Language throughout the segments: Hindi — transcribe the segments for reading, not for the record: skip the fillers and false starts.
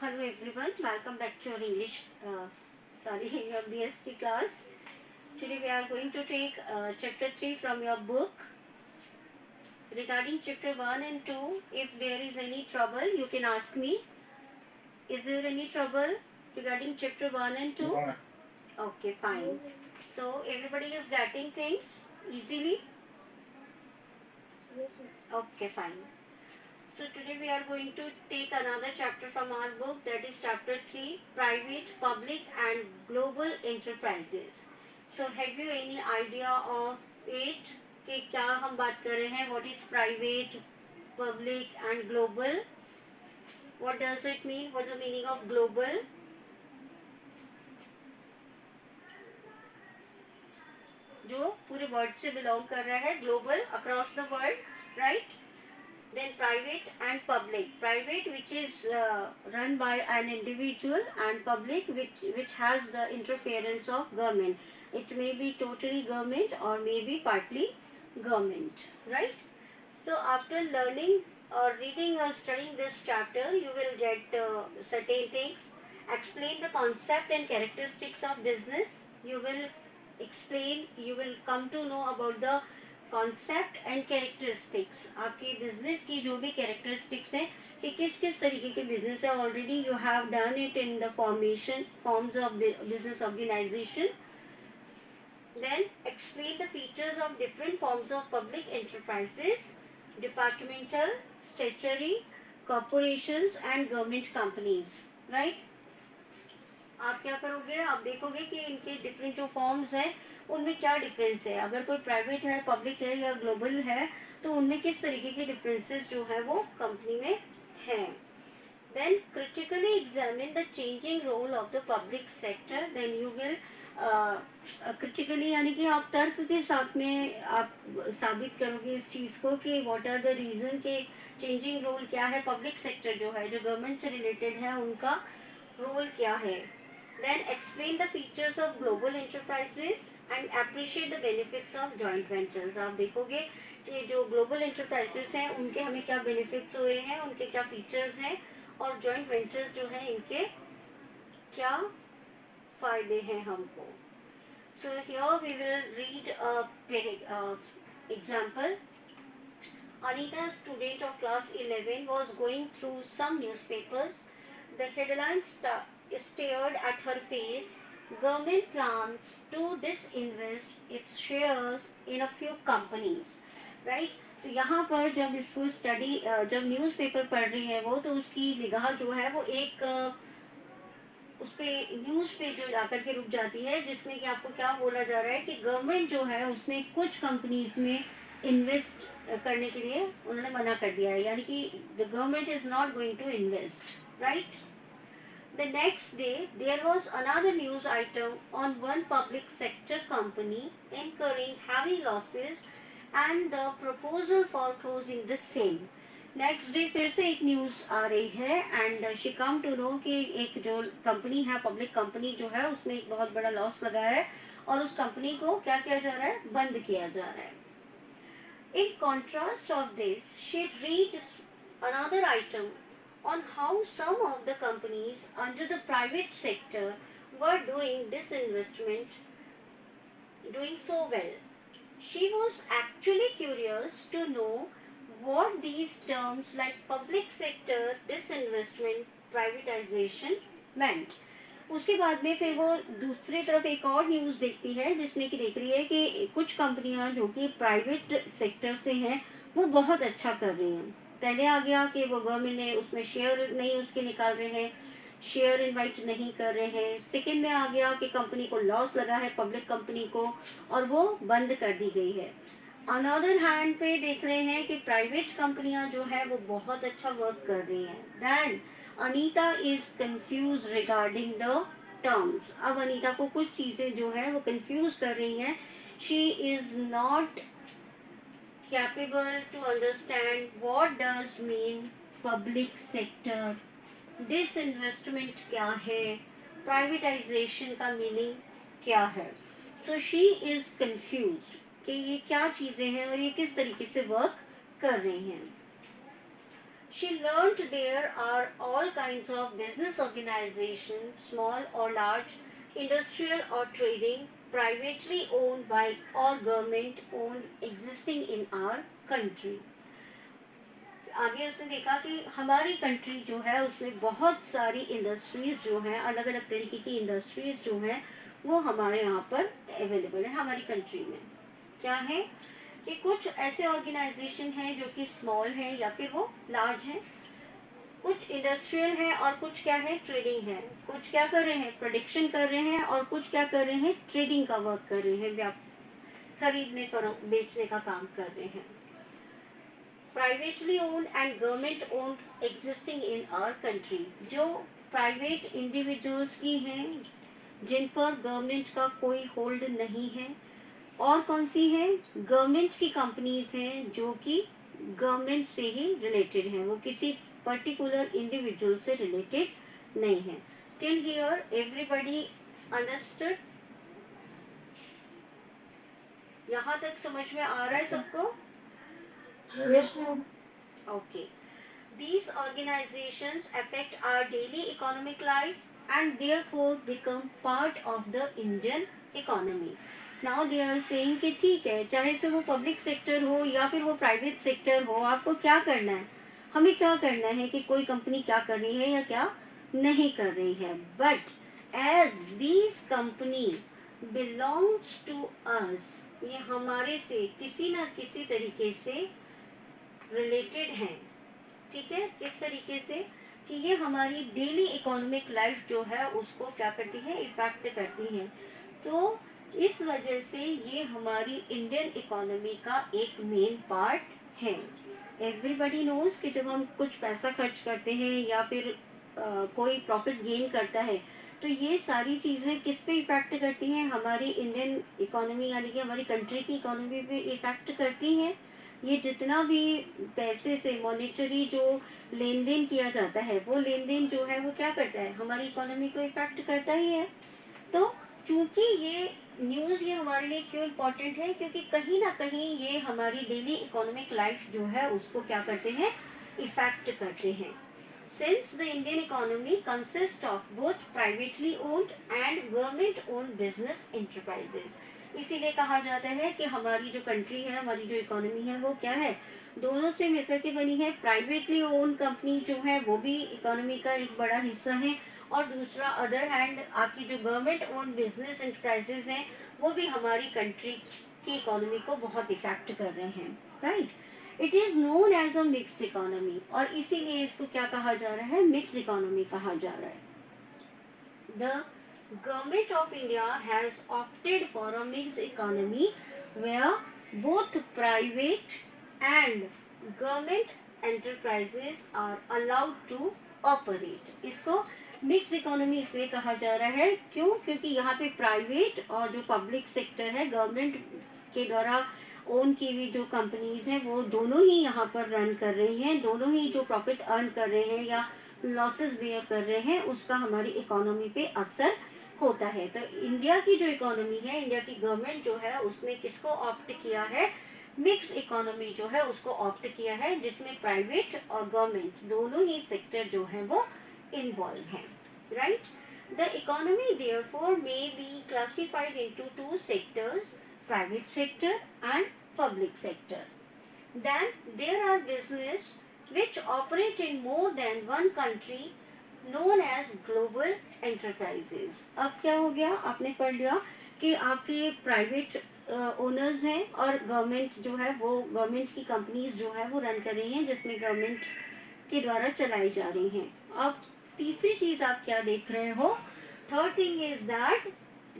Hello everyone, welcome back to your your BST class. Today we are going to take chapter 3 from your book. Regarding chapter 1 and 2, if there is any trouble, you can ask me. Is there any trouble regarding chapter 1 and 2? No. Okay, fine. So everybody is getting things easily? Okay, fine. So today we are going to take another chapter from our book, that is chapter 3, Private, Public and Global Enterprises. So have you any idea of it कि क्या हम बात कर रहे हैं? What is private, public and global? What does it mean? What is the meaning of global? जो पूरे वर्ल्ड से बिलोंग कर रहा है, global, across the world, right? Then private and public. Private, which is run by an individual, and public, which has the interference of government. It may be totally government or maybe partly government, right? So after learning or reading or studying this chapter, you will get certain things. Explain the concept and characteristics of business. You will come to know about the concept and characteristics, आपके बिजनेस की जो भी कैरेक्टरिस्टिक्स हैं कि किस किस तरीके के बिजनेस है. Already you have done it in the forms of business organisation. Then explain the features of different forms of public enterprises, departmental, statutory, corporations and government companies. Right, आप क्या करोगे, आप देखोगे कि इनके डिफरेंट जो फॉर्म्स हैं उनमें क्या डिफरेंस है. अगर कोई प्राइवेट है, पब्लिक है या ग्लोबल है, तो उनमें किस तरीके के डिफरेंसेस जो है वो कंपनी में हैं. Then critically examine the changing role of the public sector. Then you will critically यानी कि आप तर्क के साथ में आप साबित करोगे इस चीज़ को कि व्हाट आर द रीज़न के चेंजिंग रोल क्या है. पब्लिक सेक्टर जो है, जो गवर्नमेंट से रिलेटेड है, उनका रोल क्या है. Then explain the features of global enterprises and appreciate the benefits of joint ventures. आप देखोगे कि जो global enterprises हैं उनके हमें क्या benefits हुए हैं, उनके क्या features हैं, और joint ventures जो हैं इनके क्या फायदे हैं हमको. So here we will read a example. Anita, student of class 11, was going through some newspapers. The headlines stared at her face. Government plans to disinvest its shares in a few companies. Right? तो यहाँ पर जब इसको जब न्यूज़पेपर पढ़ रही है वो, तो उसकी निगाह जो है वो एक उस पे न्यूज़ पे जो आकर के रुक जाती है, जिसमें कि आपको क्या बोला जा रहा है कि गवर्नमेंट जो है उसने कुछ कंपनीज में इन्वेस्ट करने के लिए उन्होंने मना कर दिया है, यानी कि the government is not going to invest. Right. The next day, there was another news item on one public sector company incurring heavy losses and the proposal for closing the same. Next day फिर से एक न्यूज़ आ रही है and she come to know कि एक जो कंपनी है, पब्लिक कंपनी जो है, उसमें एक बहुत बड़ा लॉस लगा है और उस कंपनी को क्या किया जा रहा है, बंद किया जा रहा है. In contrast of this, she read another item on how some of the companies under the private sector were doing disinvestment, doing so well. She was actually curious to know what these terms like public sector, disinvestment, privatization meant. उसके बाद में फिर वो दूसरी तरफ एक और न्यूज़ देखती है, जिसमें कि देख रही है कि कुछ कंपनियां जो कि प्राइवेट सेक्टर से हैं वो बहुत अच्छा कर रही हैं. पहले आ गया कि वो गवर्नमेंट ने उसमें शेयर नहीं उसके निकाल रहे हैं, शेयर इन्वाइट नहीं कर रहे हैं. सेकेंड में आ गया कि कंपनी को लॉस लगा है, पब्लिक कंपनी को, और वो बंद कर दी गई है. अनदर हैंड पे देख रहे हैं कि प्राइवेट कंपनियां जो है वो बहुत अच्छा वर्क कर रही हैं. Then Anita is confuse regarding the terms. अब अनीता को कुछ चीज़ें जो है वो कंफ्यूज कर रही हैं. She is not capable to understand what does mean public sector, disinvestment क्या है, privatization का meaning क्या है. So she is confused कि ये क्या चीज़ें हैं और ये किस तरीके से वर्क कर रही हैं. She learnt there are all kinds of business organizations, small or large, industrial or trading, privately owned by or government owned, existing in our country. आगे उसने देखा कि हमारी कंट्री जो है उसमें बहुत सारी इंडस्ट्रीज जो हैं, अलग अलग तरीके की इंडस्ट्रीज जो हैं वो हमारे यहाँ पर अवेलेबल है हमारी कंट्री में। क्या है कि कुछ ऐसे ऑर्गेनाइजेशन हैं जो कि स्मॉल है या फिर वो लार्ज है, कुछ इंडस्ट्रियल है और कुछ क्या है ट्रेडिंग है, कुछ क्या कर रहे हैं प्रोडक्शन कर रहे हैं और कुछ क्या कर रहे हैं ट्रेडिंग का वर्क कर रहे हैं, खरीदने बेचने का काम कर रहे हैं। Privately owned and government owned existing in our country, जो प्राइवेट इंडिविजुअल्स की हैं जिन पर गवर्नमेंट का कोई होल्ड नहीं है, और कौन सी है गवर्नमेंट की कंपनीज हैं जो कि गवर्नमेंट से ही रिलेटेड हैं, वो किसी पर्टिकुलर इंडिविजुअल से रिलेटेड नहीं है। Till here everybody understood? यहाँ तक समझ में आ रहा है सबको? Yes, ma'am. Okay. These organizations affect our daily economic life and therefore become part of the Indian economy. Now they are saying कि ठीक है, चाहे से वो पब्लिक सेक्टर हो या फिर वो प्राइवेट सेक्टर हो, आपको क्या करना है, हमें क्या करना है कि कोई कंपनी क्या कर रही है या क्या नहीं कर रही है। But as these company belongs to us, ये हमारे से किसी न किसी तरीके से रिलेटेड हैं। ठीक है, किस तरीके से कि ये हमारी डेली इकोनॉमिक लाइफ जो है उसको क्या करती है, इफेक्ट करती है। तो इस वजह से ये हमारी इंडियन इकोनॉमी का एक मेन पार्ट है। एवरीबडी नोज कि जब हम कुछ पैसा खर्च करते हैं या फिर कोई प्रॉफिट गेन करता है तो ये सारी चीज़ें किस पे इफेक्ट करती हैं, हमारी इंडियन इकोनॉमी यानी कि हमारी कंट्री की इकोनॉमी पे इफेक्ट करती हैं। ये जितना भी पैसे से मॉनेटरी जो लेन देन किया जाता है वो लेन देन जो है वो क्या करता है, हमारी इकोनॉमी को इफेक्ट करता ही है। तो चूंकि ये न्यूज़ ये हमारे लिए क्यों इम्पोर्टेंट है, क्योंकि कहीं ना कहीं ये हमारी डेली इकोनॉमिक लाइफ जो है उसको क्या करते हैं, इफेक्ट करते हैं। Since the Indian economy consist of both privately owned and government owned business enterprises, इसीलिए कहा जाता है कि हमारी जो कंट्री है, हमारी जो इकोनॉमी है वो क्या है, दोनों से मिलकर के बनी है। प्राइवेटली ओन कंपनी जो है वो भी इकोनॉमी का एक बड़ा हिस्सा है, और दूसरा अदर हैंड आपकी जो गवर्नमेंट ओन बिजनेस एंटरप्राइजेस हैं वो भी हमारी कंट्री की इकोनॉमी को बहुत इफेक्ट कर रहे हैं। Right, it is known as a mixed economy, और इसीलिए इसको क्या कहा जा रहा है, मिक्स्ड इकोनॉमी कहा जा रहा है। The Government of India has opted for a mixed economy where both private and government enterprises are allowed to operate. इसको मिक्स इकोनॉमी इसलिए कहा जा रहा है क्यों, क्योंकि यहाँ पे प्राइवेट और जो पब्लिक सेक्टर है गवर्नमेंट के द्वारा ओन की हुई जो कंपनीज हैं वो दोनों ही यहाँ पर रन कर रही हैं, दोनों ही जो प्रॉफिट अर्न कर रहे हैं या लॉसेस बेयर कर रहे हैं उसका हमारी इकोनॉमी पे असर होता है। तो इंडिया की जो इकोनॉमी है, इंडिया की गवर्नमेंट जो है उसने किसको ऑप्ट किया है, मिक्स इकोनॉमी जो है उसको ऑप्ट किया है, जिसमें प्राइवेट और गवर्नमेंट दोनों ही सेक्टर जो है वो इन्वॉल्व है। Right, the economy therefore may be classified into two sectors, private sector and public sector. Then there are business which operate in more than one country known as global enterprises। अब क्या हो गया, आपने पढ़ लिया कि आपके प्राइवेट ओनर्स हैं और गवर्नमेंट जो है वो गवर्नमेंट की कंपनीज जो है वो रन कर रही हैं जिसमें गवर्नमेंट के द्वारा चलाई जा रही हैं। अब तीसरी चीज आप क्या देख रहे हो, third thing is that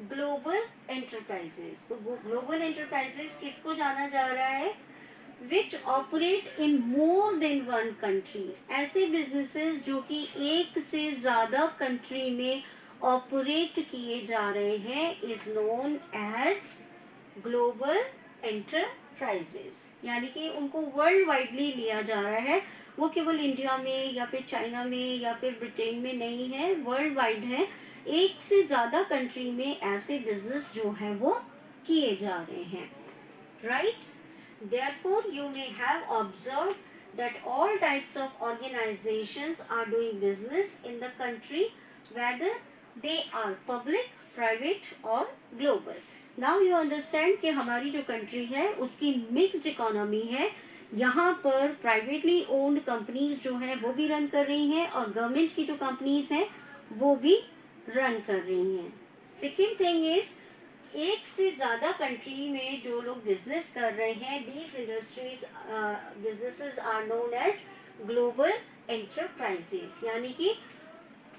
global enterprises. तो ग्लोबल एंटरप्राइजेस किसको जाना जा रहा है, which operate in more than one country। ऐसे बिजनेसेस जो कि एक से ज्यादा कंट्री में ऑपरेट किए जा रहे हैं is known as global enterprises, यानी कि उनको वर्ल्ड वाइडली लिया जा रहा है, वो केवल इंडिया में या फिर चाइना में या फिर ब्रिटेन में नहीं है, वर्ल्ड वाइड है। एक से ज्यादा कंट्री में ऐसे बिजनेस जो है वो किए जा रहे हैं। Right, therefore you may have observed that all types of organizations are doing business in the country, whether they are public, private or global. Now you understand कि हमारी जो कंट्री है उसकी मिक्स्ड इकोनॉमी है. यहाँ पर प्राइवेटली ओन्ड कंपनीज जो है वो भी रन कर रही हैं और गवर्नमेंट की जो कंपनीज हैं वो भी रन कर रही हैं. सेकेंड थिंग इज, एक से ज़्यादा कंट्री में जो लोग बिजनेस कर रहे हैं, these industries businesses are known as global enterprises. यानी कि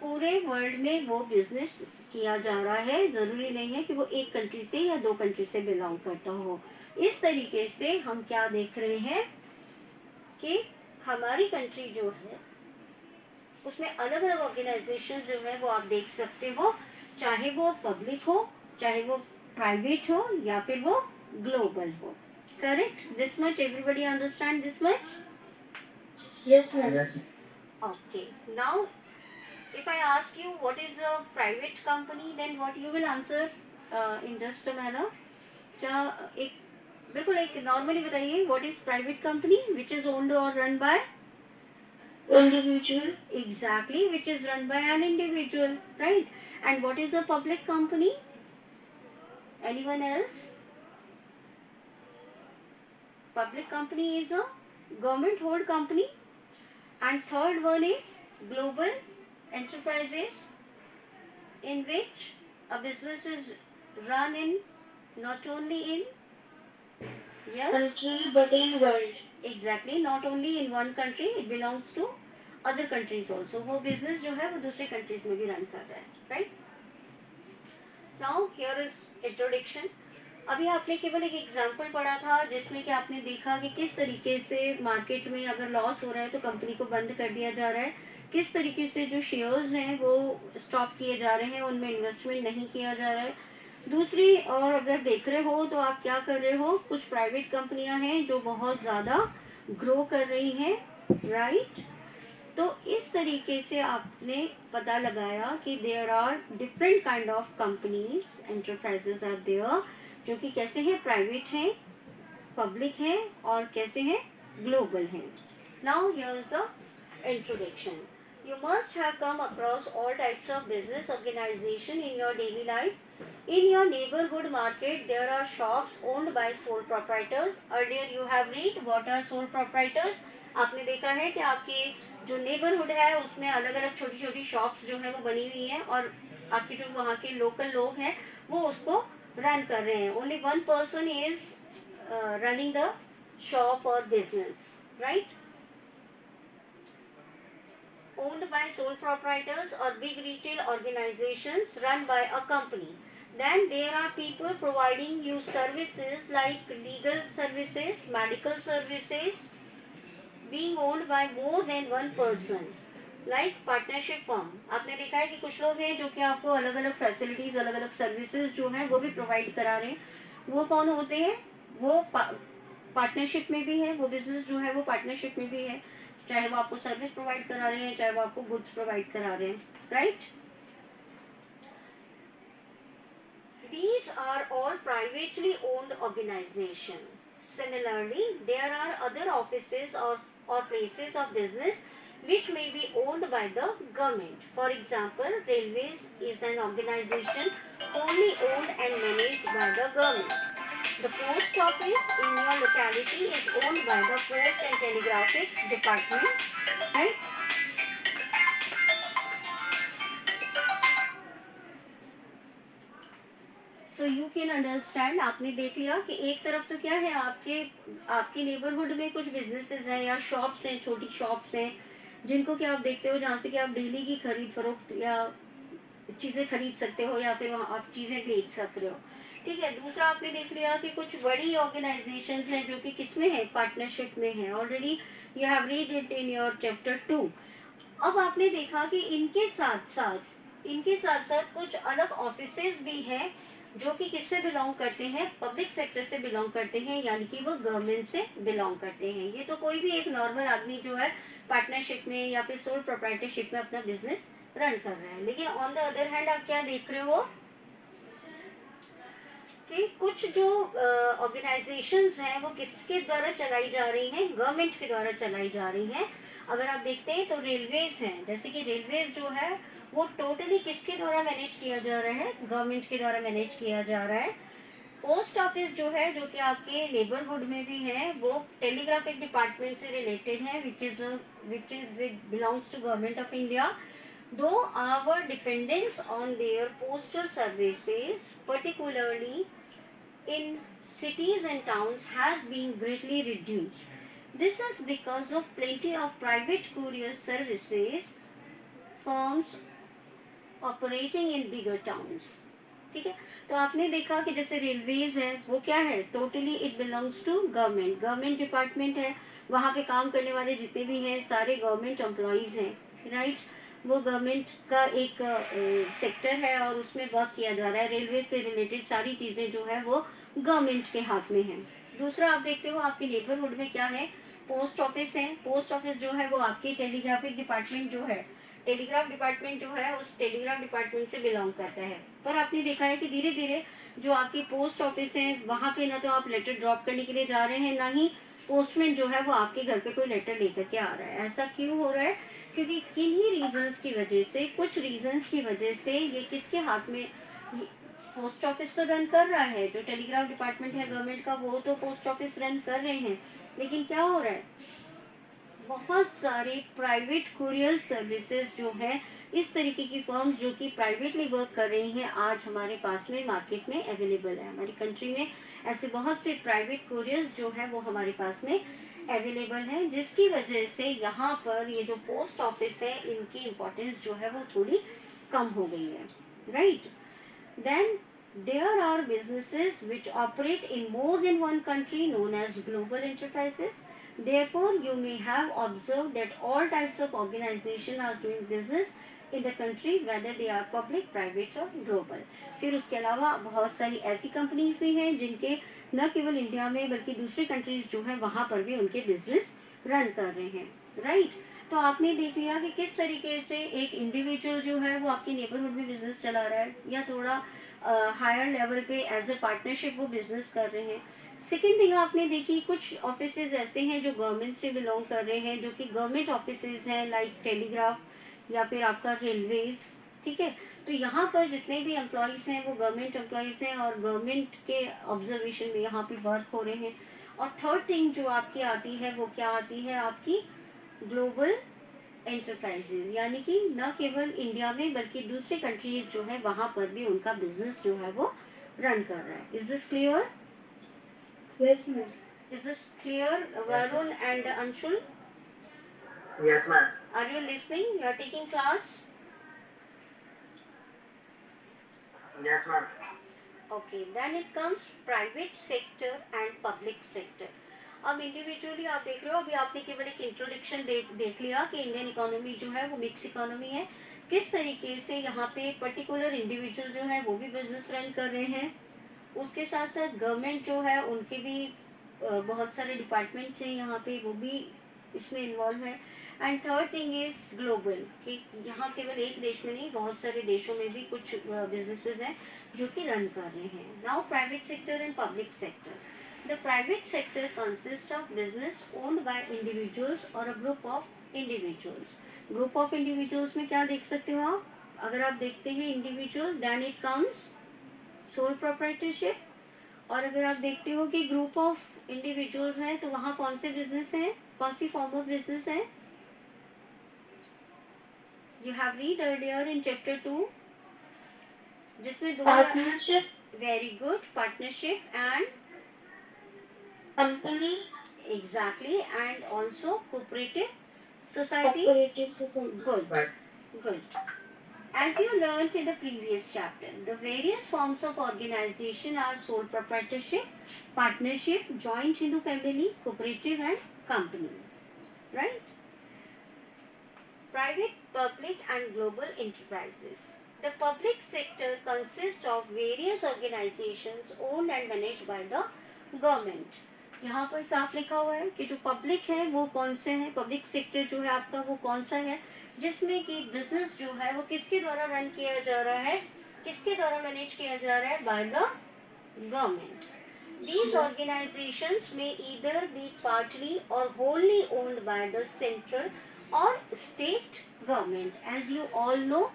पूरे वर्ल्ड में वो बिजनेस किया जा रहा है. ज़रूरी नहीं है कि वो एक कंट्री से या दो कंट्री से बिलोंग करता हो. इस तरीके से हम क्या देख रहे हैं कि हमारी कंट्री जो है उसमें अलग अलग ऑर्गेनाइजेशन जो है वो आप देख सकते हो, चाहे वो पब्लिक हो, चाहे वो प्राइवेट हो या फिर वो ग्लोबल हो. Correct? This much everybody understand this much? Yes, ma'am. Yes. Okay. Now, if I ask you what is a private company, then what you will answer in just a manner. क्या एक बिल्कुल एक नॉर्मली बताइए, what is private company which is owned or run by? Individual. Exactly, which is run by an individual, right? And what is a public company? Anyone else? Public company is a government hold company. And third one is global enterprises, in which a business is run in not only in, yes, Country but in world. exactly, not only in one country, it belongs to other countries also. वो business जो है वो दूसरे countries में भी run कर रहा है, right? Now here is introduction. अभी आपने केवल एक एग्जाम्पल पढ़ा था जिसमें कि आपने देखा कि किस तरीके से मार्केट में अगर लॉस हो रहा है तो कंपनी को बंद कर दिया जा रहा है, किस तरीके से जो शेयर्स हैं वो स्टॉप किए जा रहे हैं, उनमें इन्वेस्टमेंट नहीं किया जा रहा है. दूसरी और अगर देख रहे हो तो आप क्या कर रहे हो, कुछ प्राइवेट कंपनियां हैं जो बहुत ज़्यादा ग्रो कर रही हैं, राइट? तो इस तरीके से आपने पता लगाया कि there are different kind of companies, enterprises are there, जो कि कैसे हैं, प्राइवेट हैं, पब्लिक हैं और कैसे हैं, ग्लोबल हैं. Now here is a introduction. You must have come across all types of business organization in your daily life. In your neighborhood market, there are shops owned by sole proprietors. Earlier you have read what are sole proprietors. आपने देखा है कि आपके जो नेबरहुड है उसमें अलग अलग छोटी छोटी शॉप्स जो है वो बनी हुई हैं और आपके जो वहाँ के लोकल लोग हैं वो उसको रन कर रहे हैं. Only one person is running the shop और business, right? Owned by sole proprietors or big retail organizations run by a company. Then there are people providing you services like legal services, medical services, being owned by more than one person, like partnership firm. आपने देखा है कि कुछ लोग हैं जो कि आपको अलग अलग फैसिलिटीज, अलग अलग सर्विसेज जो हैं वो भी प्रोवाइड करा रहे हैं. वो कौन होते हैं? वो पार्टनरशिप में भी है, वो बिजनेस जो है वो पार्टनरशिप में भी है, चाहे वो आपको सर्विस प्रोवाइड करा रहे हैं, चाहे वो आपको गुड्स प्रोवाइड करा रहे हैं, right? These are all privately owned organization. Similarly, there are other offices or places of business which may be owned by the government. For example, railways is an organization only owned and managed by the government. The post office in your locality is owned by the Post and Telegraphic Department, right? So you can understand, आपने देख लिया कि एक तरफ तो क्या है, आपके नेबरहुड में कुछ बिजनेसेस हैं या शॉप्स हैं, छोटी शॉप्स हैं जिनको कि आप देखते हो, जहाँ से कि आप डेली की खरीद फरोख्त या चीज़ें खरीद सकते हो या फिर वहाँ आप चीज़ें बेच सकते हो, ठीक है? दूसरा आपने देख लिया कि कुछ बड़ी ऑर्गेनाइजेशंस हैं जो कि किसमें है, पार्टनरशिप में है. Already you have read it in your chapter 2. अब आपने देखा कि इनके साथ साथ कुछ अलग ऑफिसेज भी हैं जो कि किससे बिलोंग करते हैं, पब्लिक सेक्टर से बिलोंग करते हैं, यानी कि वो गवर्नमेंट से बिलोंग करते हैं. ये तो कोई भी एक नॉर्मल आदमी जो है पार्टनरशिप में या फिर सोल प्रोप्राइटरशिप में अपना बिजनेस रन कर रहा है. लेकिन ऑन द अदर हैंड आप क्या देख रहे हो कि कुछ जो ऑर्गेनाइजेशंस हैं वो किसके द्वारा चलाई जा रही हैं, गवर्नमेंट के द्वारा चलाई जा रही हैं। अगर आप देखते हैं तो रेलवेज हैं, जैसे कि रेलवेज जो है वो टोटली किसके द्वारा मैनेज किया जा रहा है, गवर्नमेंट के द्वारा मैनेज किया जा रहा है। पोस्ट ऑफिस जो है, जो कि आपके नेबरहुड में भी है, वो टेलीग्राफिक डिपार्टमेंट से रिलेटेड है, which belongs to government of India. Though our dependence on their postal services particularly in cities and towns has been greatly reduced. This is because of plenty of private courier services firms operating in bigger towns. ठीक है, तो आपने देखा कि जैसे रेलवेज है वो क्या है, totally it belongs to government, government department है। वहाँ पे काम करने वाले जितने भी हैं सारे गवर्नमेंट एम्प्लॉयज हैं, राइट। वो गवर्नमेंट का एक सेक्टर है और उसमें वर्क किया जा रहा है। रेलवे से रिलेटेड सारी चीज़ें जो है वो गवर्नमेंट के हाथ में है। दूसरा आप देखते हो आपके नेबरहुड में क्या है, पोस्ट ऑफिस है। पोस्ट ऑफिस जो है वो आपकी टेलीग्राफिक डिपार्टमेंट जो है, टेलीग्राफ डिपार्टमेंट जो है उस टेलीग्राफ डिपार्टमेंट से बिलोंग करता है। पर आपने देखा है कि धीरे धीरे जो आपकी पोस्ट ऑफिस है वहाँ पे ना तो आप लेटर ड्रॉप करने के लिए जा रहे हैं, ना ही पोस्टमैन जो है वो आपके घर पे कोई लेटर लेकर के आ रहा है। ऐसा क्यों हो रहा है, क्योंकि किन्हीं रीजंस की वजह से, कुछ रीजंस की वजह से ये किसके हाथ में, पोस्ट ऑफिस तो रन कर रहा है, जो टेलीग्राफ डिपार्टमेंट है गवर्नमेंट का वो तो पोस्ट ऑफिस रन कर रहे हैं, लेकिन क्या हो रहा है, बहुत सारे प्राइवेट कुरियर सर्विसेज जो है, इस तरीके की फर्म्स जो कि प्राइवेटली वर्क कर रही हैं आज हमारे पास में मार्केट में अवेलेबल है। हमारी कंट्री में ऐसे बहुत से प्राइवेट कुरियर्स जो है वो हमारे पास में अवेलेबल है, जिसकी वजह से यहाँ पर ये जो पोस्ट ऑफिस है इनकी इम्पोर्टेंस जो है वो थोड़ी कम हो गई है, right. Then there are businesses which operate in more than one country known as global enterprises. Therefore, you may have observed that all types of organization are doing business in the country, whether they are public, private or global. फिर उसके अलावा बहुत सारी ऐसी कंपनीज भी हैं जिनके न केवल इंडिया में बल्कि दूसरी कंट्रीज जो है वहाँ पर भी उनके बिजनेस रन कर रहे हैं, राइट। तो आपने देख लिया कि किस तरीके से एक इंडिविजुअल जो है वो आपके नेबरहुड में बिजनेस चला रहा है या थोड़ा हायर लेवल पे एज ए पार्टनरशिप वो बिजनेस कर रहे हैं। सेकेंड थिंग आपने देखी, कुछ ऑफिसेज ऐसे हैं जो गवर्नमेंट से बिलोंग कर रहे हैं, जो कि गवर्नमेंट ऑफिसेज हैं, लाइक टेलीग्राफ या फिर आपका रेलवेज, ठीक है। तो यहाँ पर जितने भी एम्प्लॉयज़ हैं वो गवर्नमेंट एम्प्लॉयज़ हैं और गवर्नमेंट के ऑब्जर्वेशन में यहाँ पे वर्क हो रहे हैं। और थर्ड थिंग जो आपकी आती है वो क्या आती है, आपकी ग्लोबल एंटरप्राइजेज, यानी कि न केवल इंडिया में बल्कि दूसरे कंट्रीज जो है वहाँ पर भी उनका बिजनेस जो है वो रन कर रहा है। Is this clear? Yes, ma'am. Is this clear, Varun and Anshul? Yes, ma'am. Are you listening? You are taking class? Yes, ma'am. Okay, then it comes private sector and public sector. अब इंडिविजुअली आप देख रहे हो, अभी आपने केवल एक इंट्रोडक्शन देख लिया कि इंडियन इकोनॉमी जो है वो मिक्स इकोनॉमी है, किस तरीके से यहाँ पे पर्टिकुलर इंडिविजुअल जो है वो भी बिजनेस रन कर रहे हैं। उसके साथ साथ गवर्नमेंट जो है उनके भी बहुत सारे डिपार्टमेंट्स हैं यहाँ पे, वो भी इसमें इन्वॉल्व है। And third thing is global, कि यहाँ केवल एक देश में नहीं बहुत सारे देशों में भी कुछ बिजनेसेस हैं जो कि रन कर रहे हैं। Now private sector and public sector. The private sector consists of business owned by individuals or a group of individuals. Group of individuals में क्या देख सकते हो आप, अगर आप देखते हैं individual then it comes sole proprietorship, और अगर आप देखते हो कि ग्रुप ऑफ इंडिविजुअल्स हैं तो वहाँ कौन से बिजनेस हैं, कौन सी फॉर्म ऑफ बिजनेस है। You have read earlier in chapter 2 जिसमें दो, Partnership, very good, partnership and company, exactly, and also cooperative societies. cooperative society. Good, Right. good. As you learnt in the previous chapter, the various forms of organization are sole proprietorship, partnership, joint Hindu family, cooperative and company. Right? Private, public and global enterprises. The public sector consists of various organizations owned and managed by the government. यहाँ पर साफ लिखा हुआ है कि जो पब्लिक है वो कौन से हैं, पब्लिक सेक्टर जो है आपका वो कौन सा है, जिसमें कि बिजनेस जो है वो किसके द्वारा रन किया जा रहा है, किसके द्वारा मैनेज किया जा रहा है, by the government. These organizations may either be partly or wholly owned by the central or state government. As you all know,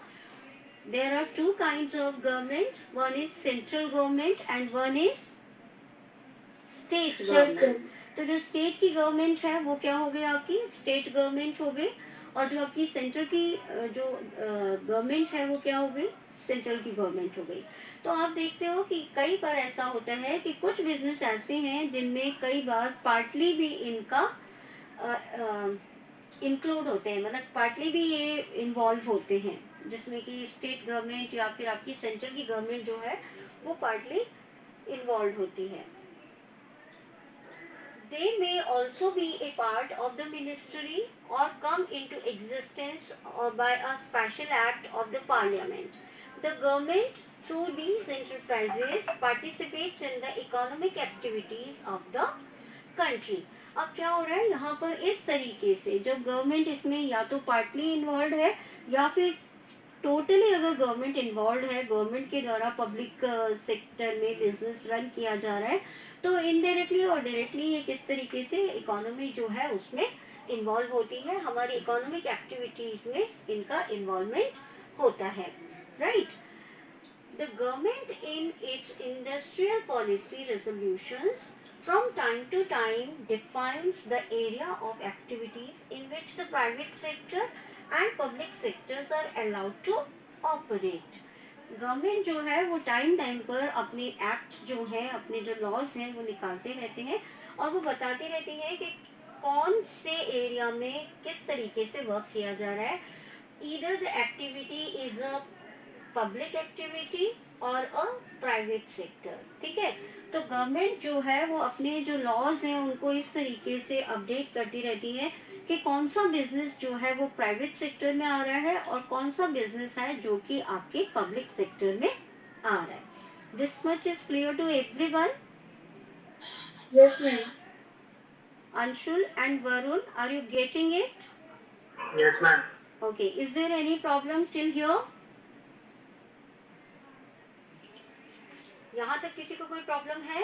there are two kinds of governments. One is central government and one is state government. तो जो स्टेट की गवर्नमेंट है वो क्या हो गई आपकी स्टेट गवर्नमेंट हो गई, और जो आपकी सेंट्रल की जो गवर्नमेंट है वो क्या हो गई सेंट्रल की गवर्नमेंट हो गई. तो आप देखते हो कि कई बार ऐसा होता है कि कुछ बिजनेस ऐसे हैं जिनमें कई बार पार्टली भी इनका इंक्लूड होते हैं, मतलब पार्टली भी ये इन्वॉल्व होते हैं, जिसमें कि स्टेट गवर्नमेंट या फिर आपकी सेंट्रल की गवर्नमेंट जो है वो पार्टली इन्वॉल्व होती है. They may also be a part of the ministry or come into existence or by a special act of the parliament. The government through these enterprises participates in the economic activities of the country. अब क्या हो रहा है यहाँ पर इस तरीके से जब गवर्नमेंट इसमें या तो पार्टली इन्वॉल्व है या फिर टोटली अगर गवर्नमेंट इन्वॉल्व है, गवर्नमेंट के द्वारा पब्लिक सेक्टर में बिजनेस रन किया जा रहा है, तो इनडायरेक्टली और डायरेक्टली ये किस तरीके से इकोनॉमी जो है उसमें इन्वॉल्व होती है, हमारी इकोनॉमिक एक्टिविटीज में इनका इन्वॉल्वमेंट होता है. Right. The government in its industrial policy resolutions from time to time defines the area of activities in which the private sector and public sectors are allowed to operate. Government जो है वो टाइम टाइम पर अपने एक्ट जो हैं, अपने जो लॉज हैं वो निकालते रहते हैं और वो बताते रहते हैं कि कौन से एरिया में किस तरीके से वर्क किया जा रहा है. Either the activity is a public activity और अ प्राइवेट सेक्टर. ठीक है. तो गवर्नमेंट जो है वो अपने जो लॉज हैं उनको इस तरीके से अपडेट करती रहती है कि कौन सा बिजनेस जो है वो प्राइवेट सेक्टर में आ रहा है और कौन सा बिजनेस है जो कि आपके पब्लिक सेक्टर में आ रहा है. This much is clear to everyone? Yes, ma'am. Anshul and Varun, are you getting it? Yes, ma'am. Okay. Is there any problem till here? यहाँ तक किसी को कोई प्रॉब्लम है?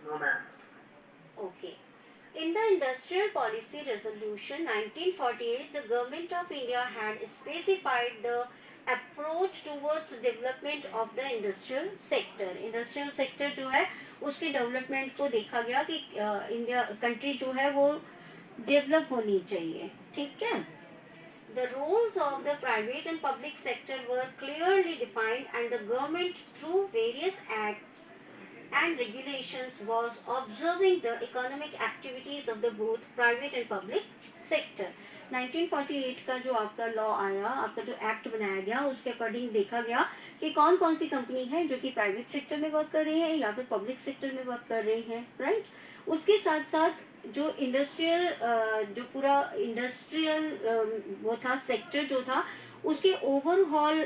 No, ma'am. Okay. In the Industrial Policy Resolution 1948, the Government of India had specified the approach towards development of the industrial sector. Industrial sector जो है उसके डेवलपमेंट को देखा गया कि इंडिया कंट्री जो है वो डेवलप होनी चाहिए. ठीक है. The roles of the private and public sector were clearly defined and the government through various acts and regulations was observing the economic activities of the both private and public sector. 1948 का जो आपका लॉ आया, आपका जो एक्ट बनाया गया, उसके अकॉर्डिंग देखा गया कि कौन कौन सी कंपनी है जो कि प्राइवेट सेक्टर में वर्क कर रही है या फिर पब्लिक सेक्टर में वर्क कर रही है. राइट. उसके साथ साथ जो इंडस्ट्रियल जो पूरा इंडस्ट्रियल वो था सेक्टर जो था उसके ओवरऑल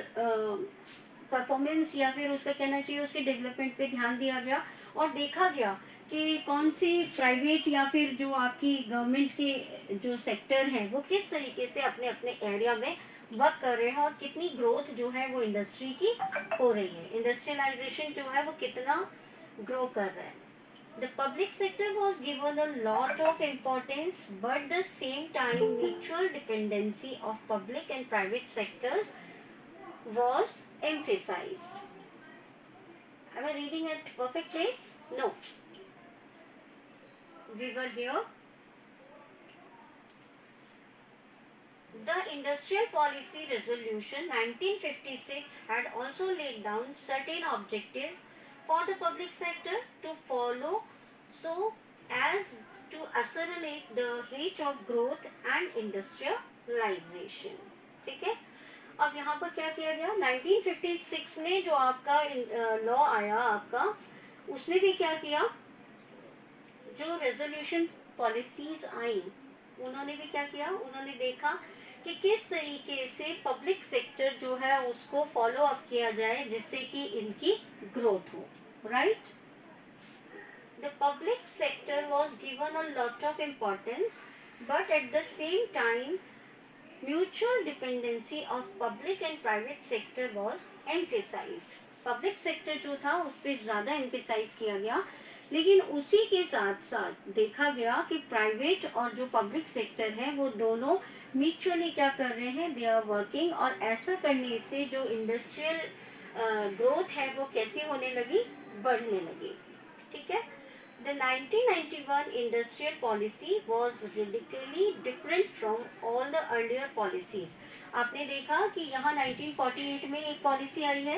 परफॉर्मेंस या फिर उसका कहना चाहिए उसके डेवलपमेंट पे ध्यान दिया गया और देखा गया कि कौन सी प्राइवेट या फिर जो आपकी गवर्नमेंट के जो सेक्टर हैं वो किस तरीके से अपने अपने एरिया में वर्क कर रहे हैं और कितनी ग्रोथ जो है वो इंडस्ट्री की हो रही है, इंडस्ट्रियलाइजेशन जो है वो कितना ग्रो कर रहा है. The public sector was given a lot of importance, but the same time mutual dependency of public and private sectors was emphasized. Am I reading at perfect place? No. We were here. The Industrial Policy Resolution 1956 had also laid down certain objectives for the public sector to follow so as to accelerate the rate of growth and industrialization. ठीक है. अब यहाँ पर क्या किया गया 1956 में जो आपका लॉ आया आपका उसने भी क्या किया, जो रेजोल्यूशन पॉलिसीज आई उन्होंने भी क्या किया, उन्होंने देखा कि किस तरीके से पब्लिक सेक्टर जो है उसको फॉलो अप किया जाए जिससे कि इनकी ग्रोथ हो. Right. The public sector was given a lot of importance but at the same time mutual dependency of public and private sector was emphasized. Public sector जो था उस पर ज़्यादा एम्फेसाइज किया गया, लेकिन उसी के साथ साथ देखा गया कि प्राइवेट और जो पब्लिक सेक्टर है वो दोनों म्यूचुअली क्या कर रहे हैं, दे आर वर्किंग, और ऐसा करने से जो इंडस्ट्रियल ग्रोथ है वो कैसी होने लगी, बढ़ने लगी। ठीक है। The 1991 industrial policy was radically different from all the earlier policies. आपने देखा कि यहाँ 1948 में एक पॉलिसी आई है,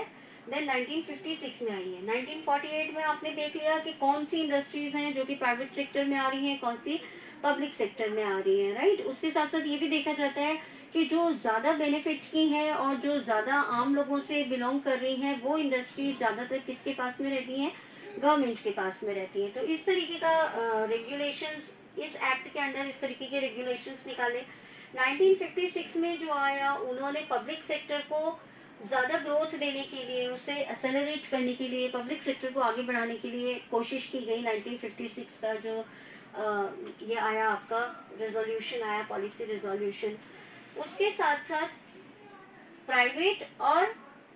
देन 1956 में आई है। 1948 में आपने देख लिया कि कौन सी इंडस्ट्रीज हैं जो कि प्राइवेट सेक्टर में आ रही हैं, कौन सी पब्लिक सेक्टर में आ रही है, राइट। उसके साथ साथ ये भी देखा जाता है कि जो ज़्यादा बेनिफिट की हैं और जो ज़्यादा आम लोगों से बिलोंग कर रही हैं वो इंडस्ट्रीज ज़्यादातर किसके पास में रहती हैं, गवर्नमेंट के पास में रहती है। तो इस तरीके का रेगुलेशंस, इस एक्ट के अंडर इस तरीके के रेगुलेशंस निकाले। 1956 में जो आया, उन्होंने पब्लिक सेक्टर को ज़्यादा ग्रोथ देने के लिए, उसे एक्सेलरेट करने के लिए, पब्लिक सेक्टर को आगे बढ़ाने के लिए कोशिश की गई। 1956 का जो ये आया आपका रेजोल्यूशन आया, पॉलिसी रेजोल्यूशन। उसके साथ साथ प्राइवेट और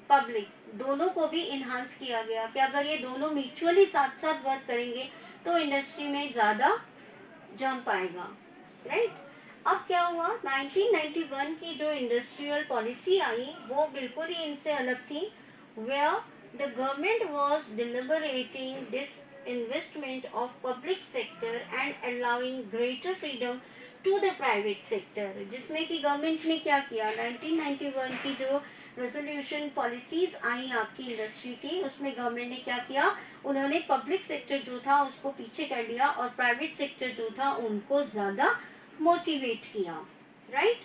पब्लिक दोनों को भी इन्हांस किया गया कि अगर ये दोनों म्यूचुअली साथ साथ वर्क करेंगे तो इंडस्ट्री में ज़्यादा जंप आएगा, राइट। अब क्या हुआ, 1991 की जो इंडस्ट्रियल पॉलिसी आई वो बिल्कुल ही इनसे अलग थी, where the government was deliberating this investment of public sector and allowing greater freedom to the private sector. जिसमें कि गवर्नमेंट ने क्या किया, 1991 की जो रेजोल्यूशन पॉलिसीज आई आपकी इंडस्ट्री की, उसमें गवर्नमेंट ने क्या किया, उन्होंने पब्लिक सेक्टर जो था उसको पीछे कर लिया और प्राइवेट सेक्टर जो था उनको ज़्यादा मोटिवेट किया, right.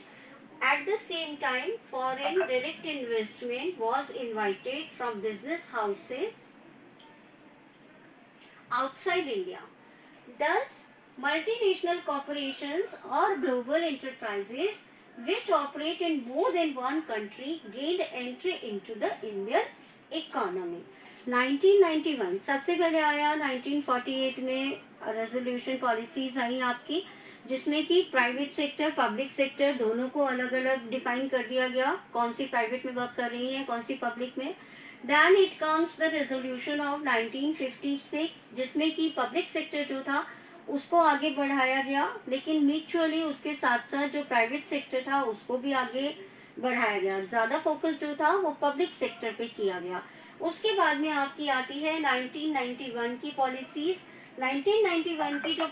At the same time, foreign direct investment was invited from business houses outside India. Thus, multinational corporations or global enterprises which operate in more than one country gained entry into the Indian economy. 1991 सबसे पहले आया, 1948 में रेजोल्यूशन पॉलिसीज आई आपकी, जिसमें कि प्राइवेट सेक्टर पब्लिक सेक्टर दोनों को अलग अलग डिफाइन कर दिया गया, कौन सी प्राइवेट में वर्क कर रही है, कौन सी पब्लिक में। Then it comes the resolution of 1956, जिसमें कि पब्लिक सेक्टर जो था उसको आगे बढ़ाया गया, लेकिन म्यूचुअली उसके साथ साथ जो प्राइवेट सेक्टर था उसको भी आगे बढ़ाया गया। ज़्यादा फोकस जो था वो पब्लिक सेक्टर पे किया गया। उसके बाद में आपकी आती है 1991 की पॉलिसीज। 1991 की जो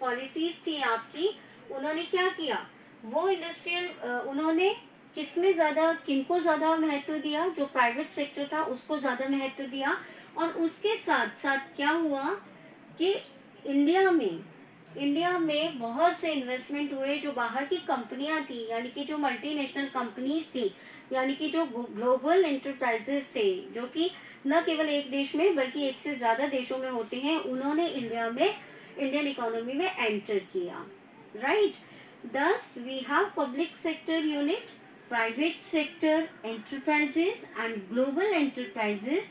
पॉलिसीज थी आपकी, उन्होंने क्या किया, वो इंडस्ट्रियल उन्होंने किसमें ज़्यादा, किनको ज़्यादा महत्व दिया, जो प्राइवेट सेक्टर था उसको ज़्यादा महत्व दिया। और उसके साथ साथ क्या हुआ कि इंडिया में बहुत से इन्वेस्टमेंट हुए, जो बाहर की कंपनियां थी, यानी कि जो मल्टीनेशनल कंपनीज थी, यानी कि जो ग्लोबल एंटरप्राइजेस थे, जो कि न केवल एक देश में बल्कि एक से ज़्यादा देशों में होते हैं, उन्होंने इंडियन इकोनॉमी में एंटर किया, right. Thus we have public sector unit, private sector enterprises and global enterprises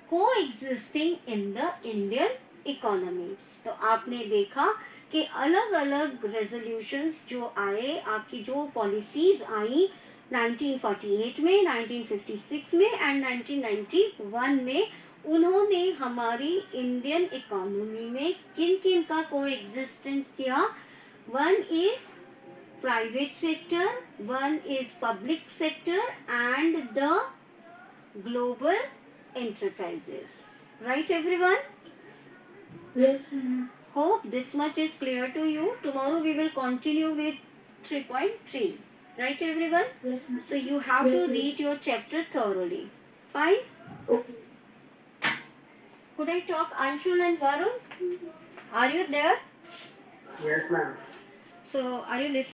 coexisting in the Indian economy. तो आपने देखा कि अलग अलग रेजोल्यूशंस जो आए, आपकी जो पॉलिसीज आई 1948 में, 1956 में एंड 1991 में, उन्होंने हमारी इंडियन इकोनॉमी में किन किन का कोएग्जिस्टेंस किया। One is private sector, one is public sector and the global enterprises, right everyone? Yes, ma'am. Hope this much is clear to you. Tomorrow we will continue with 3.3, right everyone? Yes, ma'am. So you have Yes, to ma'am. read your chapter thoroughly. Fine. Okay. Could I talk Anshul and Varun? Are you there? Yes, ma'am. So are you listening?